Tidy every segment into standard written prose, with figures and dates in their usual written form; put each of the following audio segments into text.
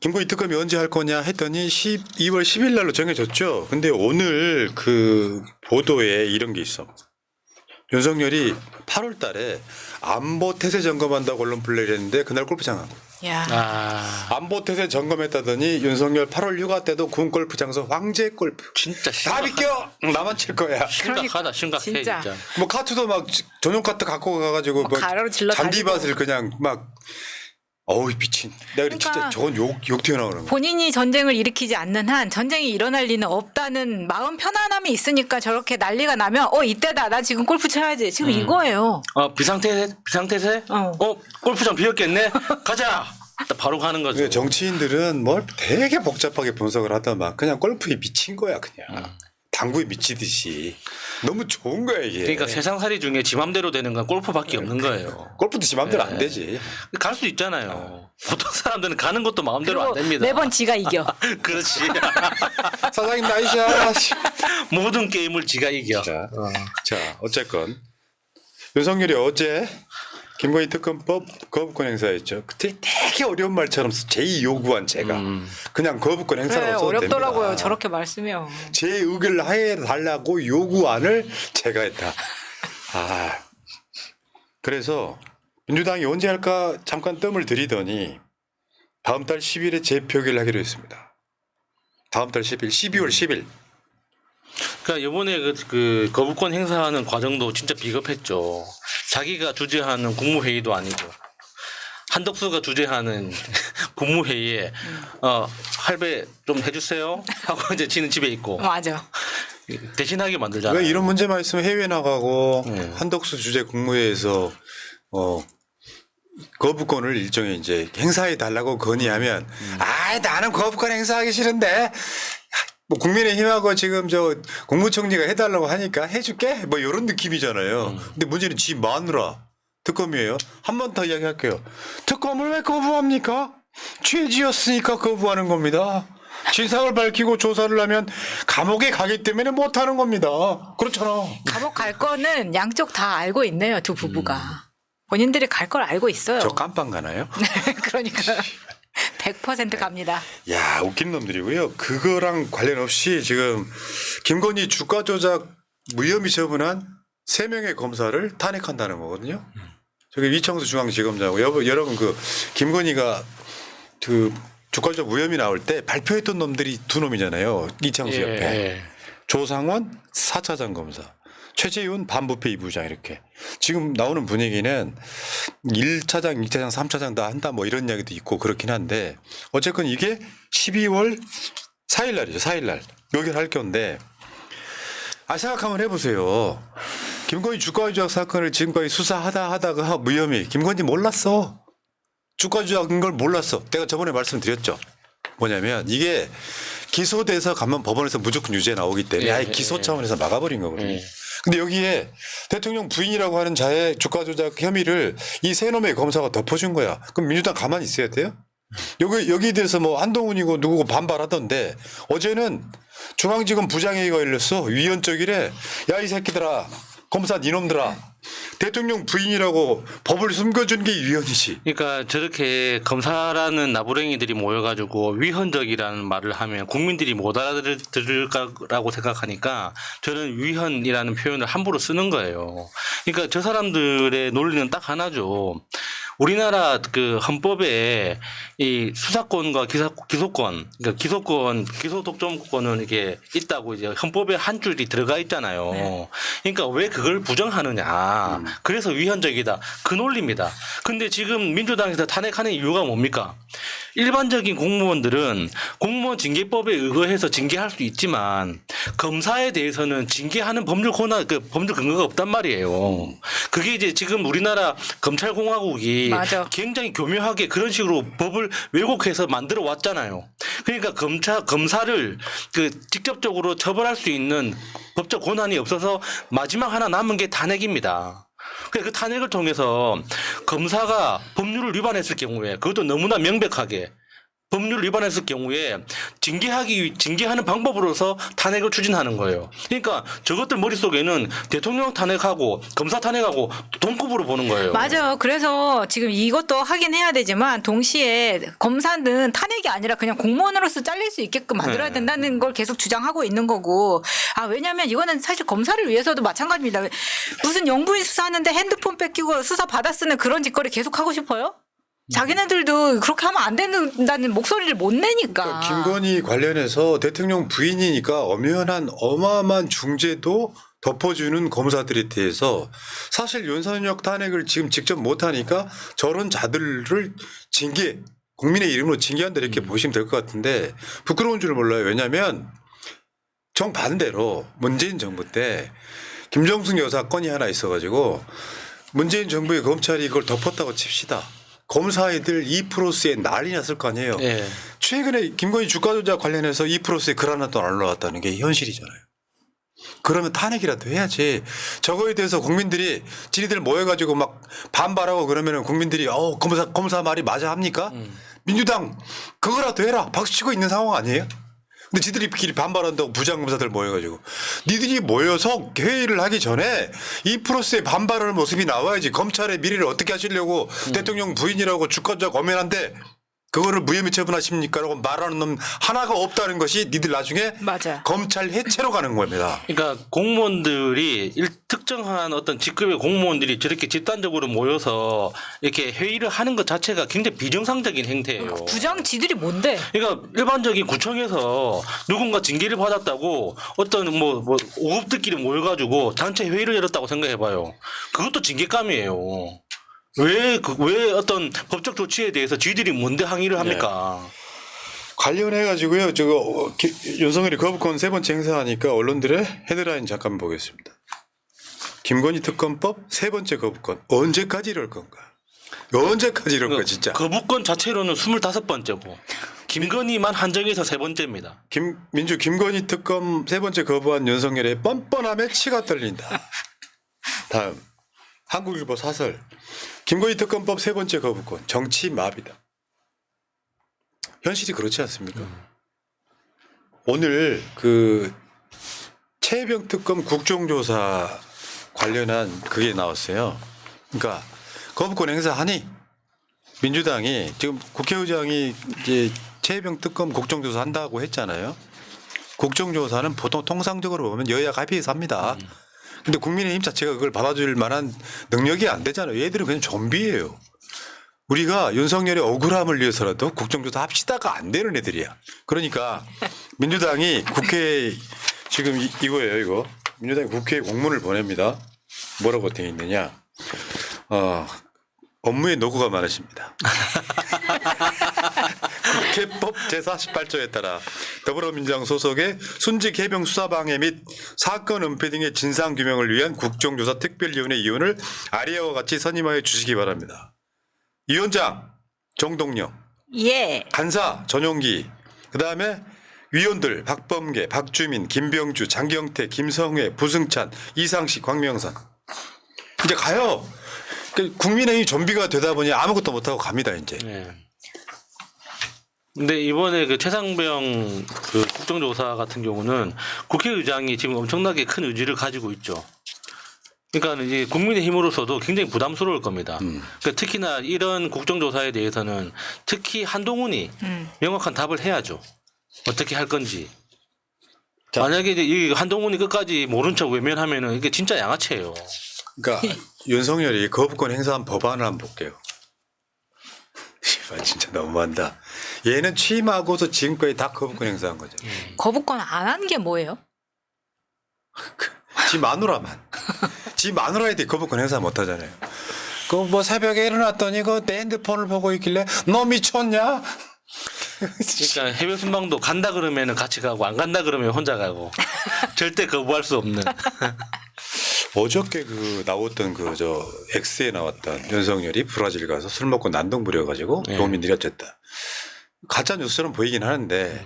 김건희 특검이 언제 할 거냐 했더니 2월 10일 날로 정해졌죠. 근데 오늘 그 보도에 이런 게 있어. 윤석열이 8월 달에 안보 태세 점검한다고 언론 플레이를 했는데 그날 골프장 간 거예요. 야. 안보 태세 점검했다더니 윤석열 8월 휴가 때도 군 골프 장소 황제 골프. 진짜 다 비껴! 나만 칠 거야. 심각하다. 심각해 진짜. 진짜. 뭐 카트도 막 전용 카트 갖고 가가지고 뭐 가로로 질러 잔디밭을 그냥 막 어우 미친. 내가 그러니까 진짜 저건 욕 튀어나오는 거. 본인이 전쟁을 일으키지 않는 한 전쟁이 일어날 리는 없다는 마음 편안함이 있으니까 저렇게 난리가 나면 이때다 나 지금 골프 쳐야지 지금 이거예요. 비상태세? 골프장 비었겠네. 가자. 딱 바로 가는 거죠. 정치인들은 뭘 되게 복잡하게 분석을 하더만 그냥 골프에 미친 거야 그냥. 당구에 미치듯이. 너무 좋은 거야 이게. 그러니까 세상살이 중에 지 맘대로 되는 건 골프밖에 없는 거예요. 골프도 지 맘대로 안 되지. 갈 수 있잖아요. 보통 사람들은 가는 것도 마음대로 안 됩니다. 매번 지가 이겨. 그렇지. 사장님 나이샤. 모든 게임을 지가 이겨. 자 어쨌건 윤석열이 어제 김건희 특검법 거부권 행사했죠. 그때 되게 어려운 말처럼 제2 요구한 제가 그냥 거부권 행사라고 그래, 써도 어렵더라고요. 됩니다. 저렇게 말씀해요. 제 의견을 해달라고 요구안을 제가 했다. 그래서 민주당이 언제 할까 잠깐 뜸을 들이더니 다음 달 10일에 재표기를 하기로 했습니다. 다음 달 10일, 12월 10일. 그러니까 이번에 그 거부권 행사하는 과정도 진짜 비겁했죠. 자기가 주재하는 국무회의도 아니고 한덕수가 주재하는 국무회의에 할배 좀 해주세요 하고 이제 지는 집에 있고 맞아. 대신하게 만들잖아요. 왜 이런 문제만 있으면 해외 나가고 한덕수 주재 국무회의에서 거부권을 일종의 이제 행사해 달라고 건의하면 나는 거부권 행사하기 싫은데 뭐 국민의힘하고 지금 저 국무총리가 해달라고 하니까 해줄게 뭐 이런 느낌이잖아요. 근데 문제는 지 마누라 특검이에요. 한 번 더 이야기할게요. 특검을 왜 거부합니까? 죄지었으니까 거부하는 겁니다. 진상을 밝히고 조사를 하면 감옥에 가기 때문에 못하는 겁니다. 그렇잖아. 감옥 갈 거는 양쪽 다 알고 있네요. 두 부부가. 본인들이 갈 걸 알고 있어요. 저 깜빵 가나요? 그러니까 100% 갑니다. 야 웃긴 놈들이고요. 그거랑 관련 없이 지금 김건희 주가 조작 무혐의 처분한 3명의 검사를 탄핵한다는 거거든요. 저기 이창수 중앙지검장하고 여러분 그 김건희가 그 주가 조작 무혐의 나올 때 발표했던 놈들이 두 놈이잖아요. 이창수 옆에 조상원 4차장 검사. 최재훈 반부패 2부장 이렇게. 지금 나오는 분위기는 1차장, 2차장, 3차장 다 한다 뭐 이런 이야기도 있고 그렇긴 한데 어쨌건 이게 12월 4일 날이죠. 4일 날. 여기를 할 건데 생각 한번 해보세요. 김건희 주가 조작 사건을 지금까지 수사하다가 무혐의. 김건희 몰랐어. 주가 조작인 걸 몰랐어. 내가 저번에 말씀드렸죠. 뭐냐면 이게 기소돼서 가면 법원에서 무조건 유죄 나오기 때문에 아예 기소 차원에서 막아버린 거거든요. 근데 여기에 대통령 부인이라고 하는 자의 주가 조작 혐의를 이 세 놈의 검사가 덮어준 거야. 그럼 민주당 가만히 있어야 돼요? 여기에 대해서 뭐 한동훈이고 누구고 반발하던데 어제는 중앙지검 부장회의가 열렸어. 위헌적이래. 야 이 새끼들아. 검사 니놈들아. 대통령 부인이라고 법을 숨겨준 게 위헌이지. 그러니까 저렇게 검사라는 나부랭이들이 모여가지고 위헌적이라는 말을 하면 국민들이 못 알아들을 거라고 생각하니까 저는 위헌이라는 표현을 함부로 쓰는 거예요. 그러니까 저 사람들의 논리는 딱 하나죠. 우리나라 그 헌법에 이 수사권과 기소권, 그러니까 기소 독점권은 이게 있다고 이제 헌법에 한 줄이 들어가 있잖아요. 그러니까 왜 그걸 부정하느냐. 그래서 위헌적이다. 그 논리입니다. 근데 지금 민주당에서 탄핵하는 이유가 뭡니까? 일반적인 공무원들은 공무원 징계법에 의거해서 징계할 수 있지만 검사에 대해서는 징계하는 법률 근거가 없단 말이에요. 그게 이제 지금 우리나라 검찰공화국이 맞아. 굉장히 교묘하게 그런 식으로 법을 왜곡해서 만들어 왔잖아요. 그러니까 검사를 직접적으로 처벌할 수 있는 법적 권한이 없어서 마지막 하나 남은 게 탄핵입니다. 그 탄핵을 통해서 검사가 법률을 위반했을 경우에 그것도 너무나 명백하게 법률 위반했을 경우에 징계하는 방법으로서 탄핵을 추진하는 거예요. 그러니까 저것들 머릿속에는 대통령 탄핵하고 검사 탄핵하고 동급으로 보는 거예요. 맞아요. 그래서 지금 이것도 하긴 해야 되지만 동시에 검사는 탄핵이 아니라 그냥 공무원으로서 잘릴 수 있게끔 만들어야 네. 된다는 걸 계속 주장하고 있는 거고. 왜냐하면 이거는 사실 검사를 위해서도 마찬가지입니다. 무슨 영부인 수사하는데 핸드폰 뺏기고 수사 받았으는 그런 짓거리 계속 하고 싶어요? 자기네들도 그렇게 하면 안 된다는 목소리를 못 내니까. 그러니까 김건희 관련해서 대통령 부인이니까 엄연한 어마어마한 중재도 덮어주는 검사들에 대해서 사실 윤석열 탄핵을 지금 직접 못하니까 저런 자들을 국민의 이름으로 징계한다 이렇게 보시면 될 것 같은데 부끄러운 줄 몰라요. 왜냐하면 정반대로 문재인 정부 때 김정숙 여사 건이 하나 있어가지고 문재인 정부의 검찰이 이걸 덮었다고 칩시다. 검사애들 2%에 난리 났을 거 아니에요. 예. 최근에 김건희 주가 조작 관련해서 2%에 글 하나도 안 올라왔다는 게 현실이잖아요. 그러면 탄핵이라도 해야지. 저거에 대해서 국민들이 지리들 모여가지고 막 반발하고 그러면은 국민들이 검사 말이 맞아 합니까? 민주당 그거라도 해라 박수 치고 있는 상황 아니에요? 근데 지들이끼리 반발한다고 부장검사들 모여가지고 니들이 모여서 회의를 하기 전에 2%의 반발하는 모습이 나와야지. 검찰의 미래를 어떻게 하시려고 대통령 부인이라고 주가 조작 엄연한데 그거를 무혐의 처분하십니까? 라고 말하는 놈 하나가 없다는 것이 니들 나중에 맞아. 검찰 해체로 가는 겁니다. 그러니까 공무원들이 특정한 어떤 직급의 공무원들이 저렇게 집단적으로 모여서 이렇게 회의를 하는 것 자체가 굉장히 비정상적인 행태예요. 부장 지들이 뭔데? 그러니까 일반적인 구청에서 누군가 징계를 받았다고 어떤 뭐 5급들끼리 모여가지고 단체 회의를 열었다고 생각해봐요. 그것도 징계감이에요. 왜 어떤 법적 조치에 대해서 쥐들이 뭔데 항의를 합니까? 관련해가지고요. 윤석열이 거부권 세 번째 행사하니까 언론들의 헤드라인 잠깐 보겠습니다. 김건희 특검법 세 번째 거부권. 언제까지 이럴 건가? 언제까지 이럴 거야 진짜. 거부권 자체로는 25번째고 김건희만 한정해서 세 번째입니다. 김건희 특검 세 번째 거부한 윤석열의 뻔뻔함에 치가 떨린다. 다음 한국일보 사설. 김건희 특검법 세 번째 거부권. 정치 마비다. 현실이 그렇지 않습니까? 오늘 최혜병 특검 국정조사 관련한 그게 나왔어요. 그러니까 거부권 행사하니 민주당이 지금 국회의장이 이제 최혜병 특검 국정조사 한다고 했잖아요. 국정조사는 보통 통상적으로 보면 여야가 합의해서 합니다. 근데 국민의힘 자체가 그걸 받아줄 만한 능력이 안 되잖아요. 얘들은 그냥 좀비예요. 우리가 윤석열의 억울함을 위해서라도 국정조사 합시다가 안 되는 애들이야. 그러니까 민주당이 국회에 지금 이거예요. 이거 민주당이 국회에 공문을 보냅니다. 뭐라고 되어 있느냐. 업무에 노고가 많으십니다. 국회법 제48조에 따라 더불어민주당 소속의 순직 해병 수사방해 및 사건 은폐 등의 진상규명을 위한 국정조사 특별위원회 위원을 아래와 같이 선임하여 주시기 바랍니다. 위원장 정동영, 예. 간사 전용기, 그다음에 위원들 박범계, 박주민, 김병주, 장경태, 김성회, 부승찬, 이상식, 광명선. 이제 가요. 국민의힘 좀비가 되다 보니 아무것도 못하고 갑니다 이제. 네. 근데 이번에 그 최상병 그 국정조사 같은 경우는 국회의장이 지금 엄청나게 큰 의지를 가지고 있죠. 그러니까 이제 국민의힘으로서도 굉장히 부담스러울 겁니다. 그러니까 특히나 이런 국정조사에 대해서는 특히 한동훈이 명확한 답을 해야죠. 어떻게 할 건지. 자. 만약에 이제 이 한동훈이 끝까지 모른 척 외면하면은 이게 진짜 양아치예요. 그러니까 윤석열이 거부권 행사한 법안을 한번 볼게요. 진짜 너무한다. 얘는 취임하고서 지금까지 다 거부권 행사한 거죠. 거부권 안 한 게 뭐예요? 지 마누라만. 지 마누라에 대해 거부권 행사 못 하잖아요. 그 뭐 새벽에 일어났더니 내 핸드폰을 보고 있길래 너 미쳤냐? 그러니까 해외 순방도 간다 그러면은 같이 가고 안 간다 그러면 혼자 가고 절대 거부할 수 없는. 어저께 나왔던 X에 나왔던 윤석열이 브라질 가서 술 먹고 난동 부려가지고 네. 교민들이 어쨌다. 가짜 뉴스처럼 보이긴 하는데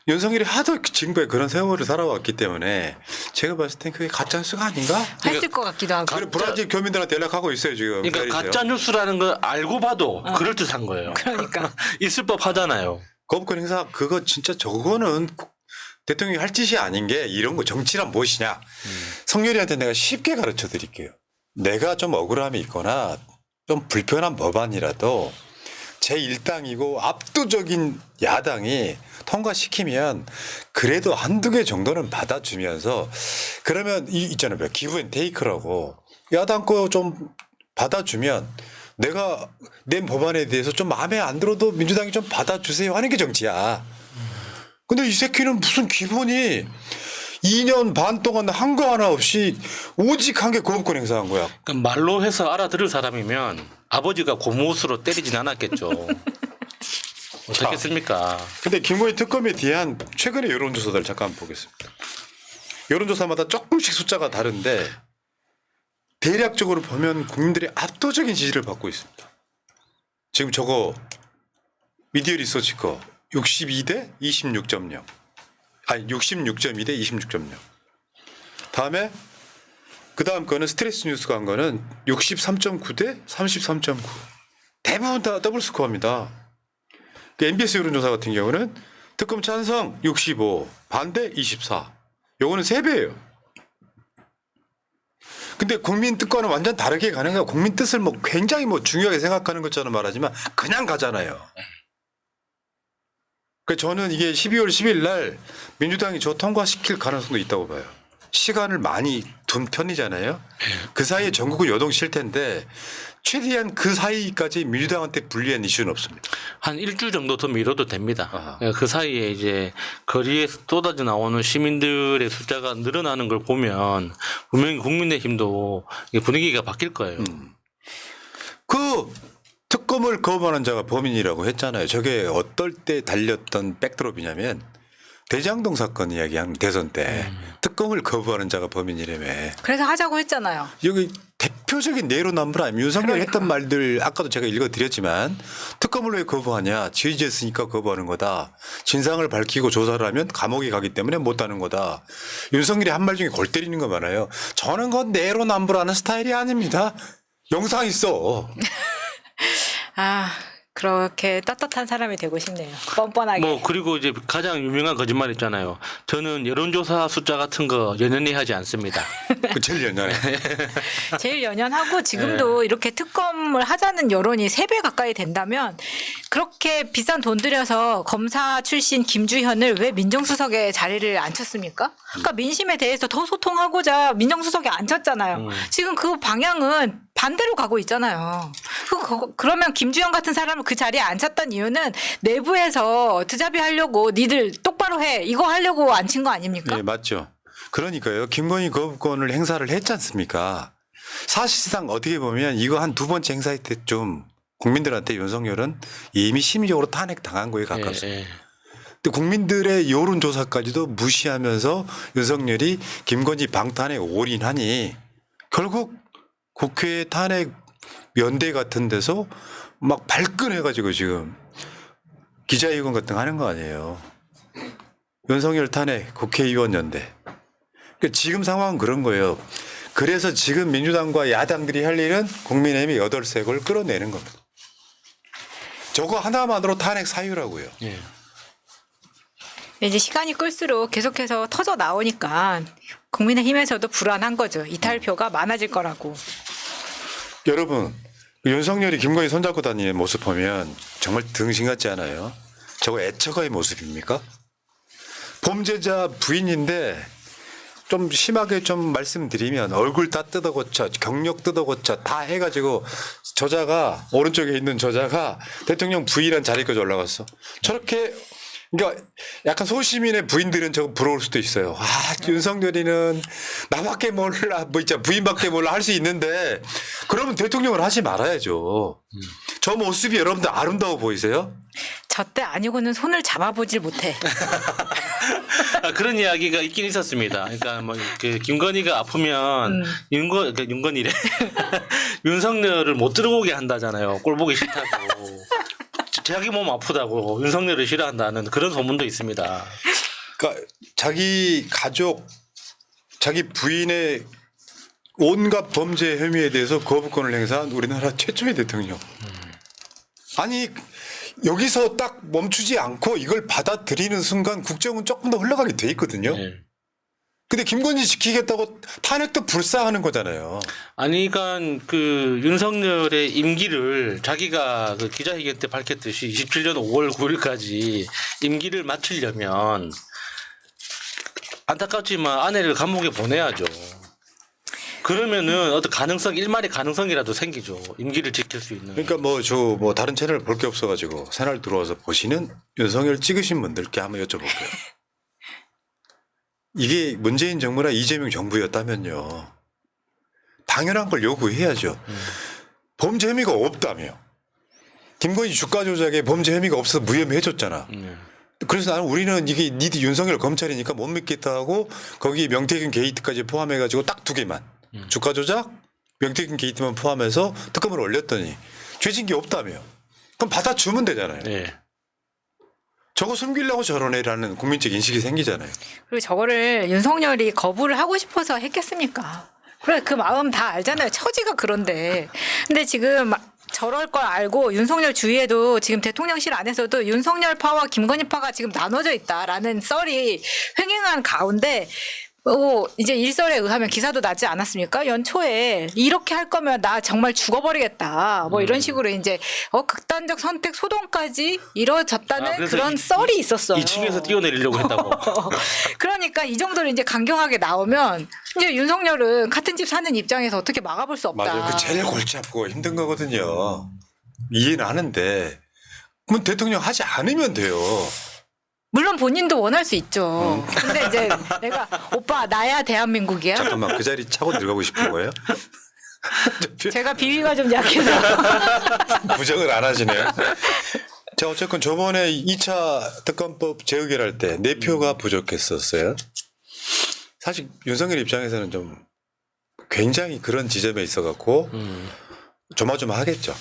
윤석열이 하도 지금까지 그런 세월을 살아왔기 때문에 제가 봤을 땐 그게 가짜 뉴스가 아닌가? 했을 것 같기도 하고. 그래 브라질 교민들한테 연락하고 있어요 지금. 그러니까 기다리세요. 가짜 뉴스라는 걸 알고 봐도 그럴 듯한 거예요. 그러니까. 있을 법 하잖아요. 거부권 행사 그거 진짜 저거는 대통령이 할 짓이 아닌 게 이런 거 정치란 무엇이냐. 성렬이한테 내가 쉽게 가르쳐 드릴게요. 내가 좀 억울함이 있거나 좀 불편한 법안이라도 제1당이고 압도적인 야당이 통과시키면 그래도 한두 개 정도는 받아주면서 그러면 있잖아요. 기브앤테이크라고 야당 거 좀 받아주면 내가 낸 법안에 대해서 좀 마음에 안 들어도 민주당이 좀 받아주세요 하는 게 정치야. 근데 이 새끼는 무슨 기본이 2년 반 동안 한 거 하나 없이 오직 한 게 거부권 행사한 거야. 그러니까 말로 해서 알아들을 사람이면 아버지가 고무옷으로 때리진 않았겠죠. 어떻겠습니까? 근데 김건희 특검에 대한 최근의 여론조사들 잠깐 보겠습니다. 여론조사마다 조금씩 숫자가 다른데 대략적으로 보면 국민들이 압도적인 지지를 받고 있습니다. 지금 저거 미디어 리서치 거 62대 26.0 아니 66.2 대 26.0 다음에 그 다음 거는 스트레스 뉴스가 한 거는 63.9 대 33.9 대부분 다 더블 스코어입니다. 그 MBS 여론조사 같은 경우는 특검 찬성 65 반대 24 요거는 3배예요. 근데 국민 뜻과는 완전 다르게 가는 거야. 국민 뜻을 뭐 굉장히 뭐 중요하게 생각하는 것처럼 말하지만 그냥 가잖아요. 그 저는 이게 12월 10일 날 민주당이 저 통과시킬 가능성도 있다고 봐요. 시간을 많이 둔 편이잖아요. 그 사이에 전국을 여동칠 텐데 최대한 그 사이까지 민주당한테 불리한 이슈는 없습니다. 한 일주 정도 더 미뤄도 됩니다. 아하. 그 사이에 이제 거리에서 쏟아져 나오는 시민들의 숫자가 늘어나는 걸 보면 분명히 국민의힘도 분위기가 바뀔 거예요. 그 특검을 거부하는 자가 범인이라고 했잖아요. 저게 어떨 때 달렸던 백드롭이냐면 대장동 사건 이야기한 대선 때 특검을 거부하는 자가 범인이라며. 그래서 하자고 했잖아요. 여기 대표적인 내로남불 아니면 윤석열이 그러니까. 했던 말들 아까도 제가 읽어드렸지만 특검을 왜 거부하냐. 지휘했으니까 거부하는 거다. 진상을 밝히고 조사를 하면 감옥에 가기 때문에 못하는 거다. 윤석열이 한 말 중에 골 때리는 거 많아요. 저는 그건 내로남불하는 스타일이 아닙니다. 영상 있어. 아, 그렇게 떳떳한 사람이 되고 싶네요. 뻔뻔하게. 뭐 그리고 이제 가장 유명한 거짓말 있잖아요. 저는 여론조사 숫자 같은 거 연연히 하지 않습니다. 그 제일 연연해. 제일 연연하고 지금도 이렇게 특검을 하자는 여론이 3배 가까이 된다면 그렇게 비싼 돈 들여서 검사 출신 김주현을 왜 민정수석의 자리를 앉혔습니까? 그러니까 민심에 대해서 더 소통하고자 민정수석에 앉혔잖아요. 지금 그 방향은 반대로 가고 있잖아요. 그러면 김주현 같은 사람을 그 자리에 앉혔던 이유는 내부에서 드자비 하려고 니들 똑바로 해 이거 하려고 앉힌 거 아닙니까? 네, 맞죠. 그러니까요. 김건희 거부권을 행사를 했지 않습니까? 사실상 어떻게 보면 이거 한 2번째 행사할 때쯤 국민들한테 윤석열은 이미 심리적으로 탄핵당한 거에 가깝습니다. 예, 예. 근데 국민들의 여론조사까지도 무시하면서 윤석열이 김건희 방탄에 올인하니 결국 국회 탄핵 연대 같은 데서 막 발끈해가지고 지금 기자회견 같은 거 하는 거 아니에요. 윤석열 탄핵 국회의원 연대. 그러니까 지금 상황은 그런 거예요. 그래서 지금 민주당과 야당들이 할 일은 국민의힘의 8색을 끌어내는 겁니다. 저거 하나만으로 탄핵 사유라고요. 예. 이제 시간이 끌수록 계속해서 터져 나오니까 국민의힘에서도 불안한 거죠. 이탈표가 많아질 거라고. 여러분 윤석열이 김건희 손잡고 다니는 모습 보면 정말 등신 같지 않아요? 저거 애처가의 모습입니까? 범죄자 부인인데 좀 심하게 좀 말씀드리면 얼굴 다 뜯어고쳐 경력 뜯어고쳐 다 해가지고 저자가 오른쪽에 있는 저자가 대통령 부인한 자리까지 올라갔어. 저렇게 그러니까 약간 소시민의 부인들은 저거 부러울 수도 있어요. 아 윤석열이는 나밖에 몰라 뭐 있잖아 부인밖에 몰라 할 수 있는데 그러면 대통령을 하지 말아야죠. 저 모습이 여러분들 아름다워 보이세요? 저 때 아니고는 손을 잡아보질 못해. 그런 이야기가 있긴 있었습니다. 그러니까 뭐 그 김건희가 아프면 윤건이래 윤석열을 못 들어오게 한다잖아요. 꼴 보기 싫다고. 자기 몸 아프다고 윤석열을 싫어한다는 그런 소문도 있습니다. 그러니까 자기 가족, 자기 부인의 온갖 범죄 혐의에 대해서 거부권을 행사한 우리나라 최초의 대통령. 아니 여기서 딱 멈추지 않고 이걸 받아들이는 순간 국정은 조금 더 흘러가게 돼 있거든요. 예. 근데 김건희 지키겠다고 탄핵도 불사하는 거잖아요. 아니, 그러니까 그 윤석열의 임기를 자기가 그 기자회견 때 밝혔듯이 27년 5월 9일까지 임기를 마치려면 안타깝지만 아내를 감옥에 보내야죠. 그러면은 어떤 가능성, 일말의 가능성이라도 생기죠. 임기를 지킬 수 있는. 그러니까 뭐 다른 채널 볼 게 없어가지고 채널 들어와서 보시는 윤석열 찍으신 분들께 한번 여쭤볼게요. 이게 문재인 정부나 이재명 정부였다면요. 당연한 걸 요구해야죠. 범죄 혐의가 없다며. 김건희 주가 조작에 범죄 혐의가 없어서 무혐의해줬잖아. 그래서 나는 우리는 이게 니들 윤석열 검찰이니까 못 믿겠다 하고 거기 명태균 게이트까지 포함해가지고 딱 두 개만. 주가 조작, 명태균 게이트만 포함해서 특검을 올렸더니 죄진 게 없다며. 그럼 받아주면 되잖아요. 예. 저거 숨기려고 저러네라는 국민적 인식이 생기잖아요. 그리고 저거를 윤석열이 거부를 하고 싶어서 했겠습니까? 그래 그 마음 다 알잖아요. 처지가 그런데. 근데 지금 저럴 걸 알고 윤석열 주위에도 지금 대통령실 안에서도 윤석열파와 김건희파가 지금 나눠져 있다라는 썰이 횡행한 가운데 이제 일설에 의하면 기사도 나지 않았습니까? 연초에 이렇게 할 거면 나 정말 죽어버리겠다. 뭐 이런 식으로 이제 극단적 선택 소동까지 이뤄졌다는 그런 썰이 있었어요. 2층에서 뛰어내리려고 했다고. 그러니까 이 정도로 이제 강경하게 나오면 이제 윤석열은 같은 집 사는 입장에서 어떻게 막아볼 수 없다. 맞아요. 그 제일 골치 아프고 힘든 거거든요. 이해는 하는데 그럼 대통령 하지 않으면 돼요. 물론 본인도 원할 수 있죠. 근데 이제 내가 오빠 나야 대한민국이야. 잠깐만 그 자리 차고 들어가고 싶은 거예요? 제가 비위가 좀 약해서. 부정을 안 하시네요. 자 어쨌건 저번에 2차 특검법 재의결할 때 4표가 부족했었어요. 사실 윤석열 입장에서는 좀 굉장히 그런 지점에 있어갖고 조마조마하겠죠.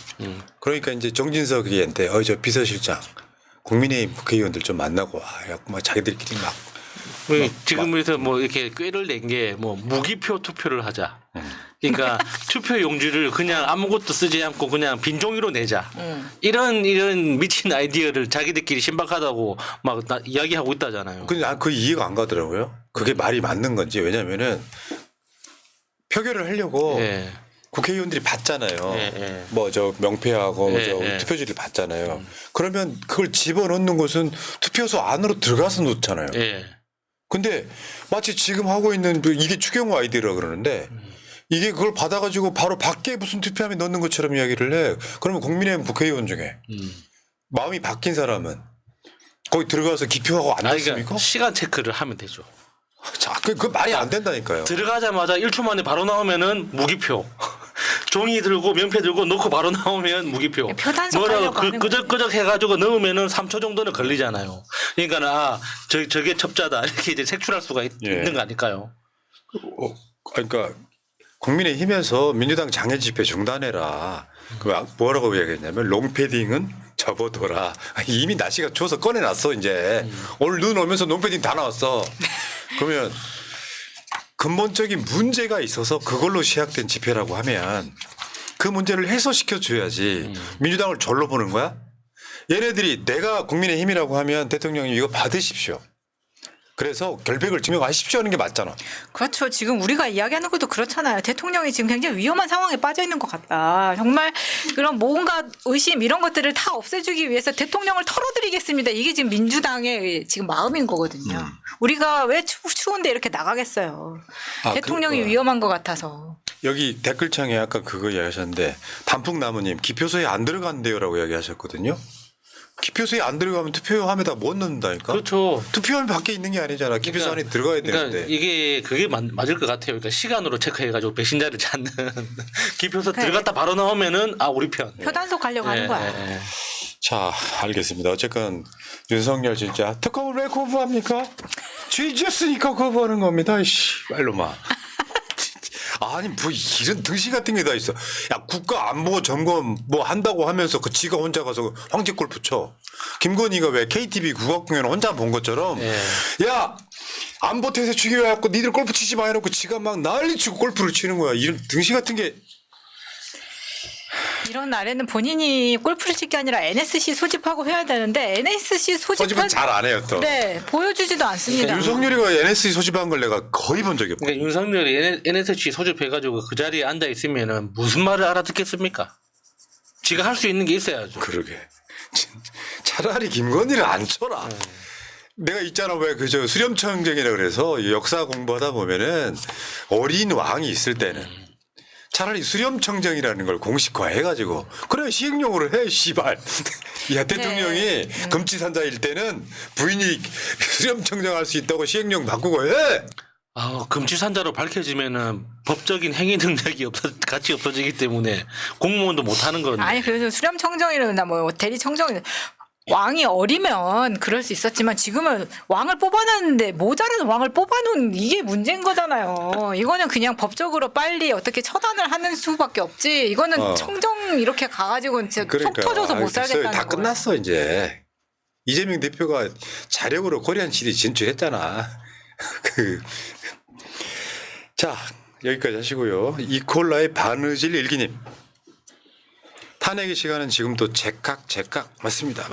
그러니까 이제 정진석 의원한테 저 비서실장 국민의힘 국회의원들 좀 만나고 막 자기들끼리 막 지금에서 뭐 이렇게 꾀를 낸 게 뭐 무기표 투표를 하자. 그러니까 투표 용지를 그냥 아무것도 쓰지 않고 그냥 빈 종이로 내자. 이런 미친 아이디어를 자기들끼리 신박하다고 막 이야기하고 있다잖아요. 근데 난 그 이해가 안 가더라고요. 그게 말이 맞는 건지. 왜냐면은 표결을 하려고 예. 국회의원들이 받잖아요. 예. 뭐 저 명패하고 예. 투표지를 받잖아요. 그러면 그걸 집어넣는 것은 투표소 안으로 들어가서 놓잖아요. 예. 근데 마치 지금 하고 있는 이게 추경호 아이디어라 그러는데 이게 그걸 받아가지고 바로 밖에 무슨 투표함에 넣는 것처럼 이야기를 해. 그러면 국민의힘 국회의원 중에 마음이 바뀐 사람은 거기 들어가서 기표하고 안 그러니까 났습니까? 시간 체크를 하면 되죠. 자, 그 말이 안 된다니까요. 들어가자마자 1초 만에 바로 나오면은 무기표. 종이 들고 명패 들고 넣고 바로 나오면 무기표. 표 단속하려고 하는 끄적끄적 해가지고 넣으면은 3초 정도는 걸리잖아요. 그러니까 저게 첩자다 이렇게 이제 색출할 수가 있는 거 아닐까요? 그러니까 국민의힘에서 민주당 장애 집회 중단해라. 뭐라고 이야기했냐면 롱패딩은 접어둬라. 이미 날씨가 추워서 꺼내놨어 이제. 오늘 눈 오면서 롱패딩 다 나왔어. 그러면 근본적인 문제가 있어서 그걸로 시작된 집회라고 하면 그 문제를 해소시켜 줘야지. 민주당을 절로 보는 거야? 얘네들이 내가 국민의힘이라고 하면 대통령님 이거 받으십시오. 그래서 결백을 증명하십시오 하는 게 맞잖아. 그렇죠. 지금 우리가 이야기하는 것도 그렇잖아요. 대통령이 지금 굉장히 위험한 상황에 빠져 있는 것 같다. 정말 그런 뭔가 의심 이런 것들을 다 없애주기 위해서 대통령을 털어드리겠습니다. 이게 지금 민주당의 지금 마음인 거거든요. 우리가 왜 추운데 이렇게 나가겠어요. 대통령이 위험한 것 같아서. 여기 댓글창에 아까 그거 이야기하셨는데 단풍나무님 기표소에 안 들어간대요라고 이야기하셨거든요. 기표소에 안 들어가면 투표함에다 못 넣는다니까. 그렇죠. 투표함이 밖에 있는 게 아니잖아. 기표소 안에 들어가야 되는데. 그러니까 그게 맞을 것 같아요. 그러니까 시간으로 체크해가지고 배신자를 찾는 기표소 그래. 들어갔다 바로 나오면은 우리 편. 표 단속하려고 하는 거야. 자, 알겠습니다. 어쨌건 윤석열 진짜 특검을 왜 거부합니까? 죄지었으니까 거부하는 겁니다. 이씨, 말로만. 아니 뭐 이런 등시 같은 게 다 있어. 야 국가 안보 점검 뭐 한다고 하면서 그 지가 혼자 가서 황제 골프 쳐. 김건희가 왜 KTV 국악공연 혼자 본 것처럼 야 안보 태세 죽여갖고 니들 골프 치지 마 해놓고 지가 막 난리치고 골프를 치는 거야. 이런 등시 같은 게 이런 날에는 본인이 골프를 칠 게 아니라 NSC 소집하고 해야 되는데 NSC 소집은 소집한 잘 안 해요 또. 네 보여주지도 않습니다. 윤석열이가 NSC 소집한 걸 내가 거의 본 적이 없고. 그러니까 윤석열이 NSC 소집해가지고 그 자리에 앉아 있으면은 무슨 말을 알아듣겠습니까? 지가 할 수 있는 게 있어야죠. 그러게. 차라리 김건희를 안 쳐라. 내가 있잖아 왜 그저 수렴청정이라 그래서 역사 공부하다 보면은 어린 왕이 있을 때는 차라리 수렴청정이라는 걸 공식화해가지고 그래 시행령으로 해 씨발. 야 대통령이 금치산자일 때는 부인이 수렴청정할 수 있다고 시행령 바꾸고 해. 금치산자로 밝혀지면은 법적인 행위 능력이 같이 없어지기 때문에 공무원도 못 하는 거거든요. 아니 그래서 수렴청정이나 뭐 대리청정이 왕이 어리면 그럴 수 있었지만 지금은 왕을 뽑아놨는데 모자란 왕을 뽑아놓은 이게 문제인 거잖아요. 이거는 그냥 법적으로 빨리 어떻게 처단을 하는 수밖에 없지. 이거는 청정 이렇게 가가지고 진짜 속 터져서 못 살겠다는 다 거예요. 끝났어 이제. 이재명 대표가 자력으로 코리안 시리 진출했잖아. 자 여기까지 하시고요. 이콜라의 바느질 일기님. 탄핵의 시간은 지금도 제깍 맞습니다.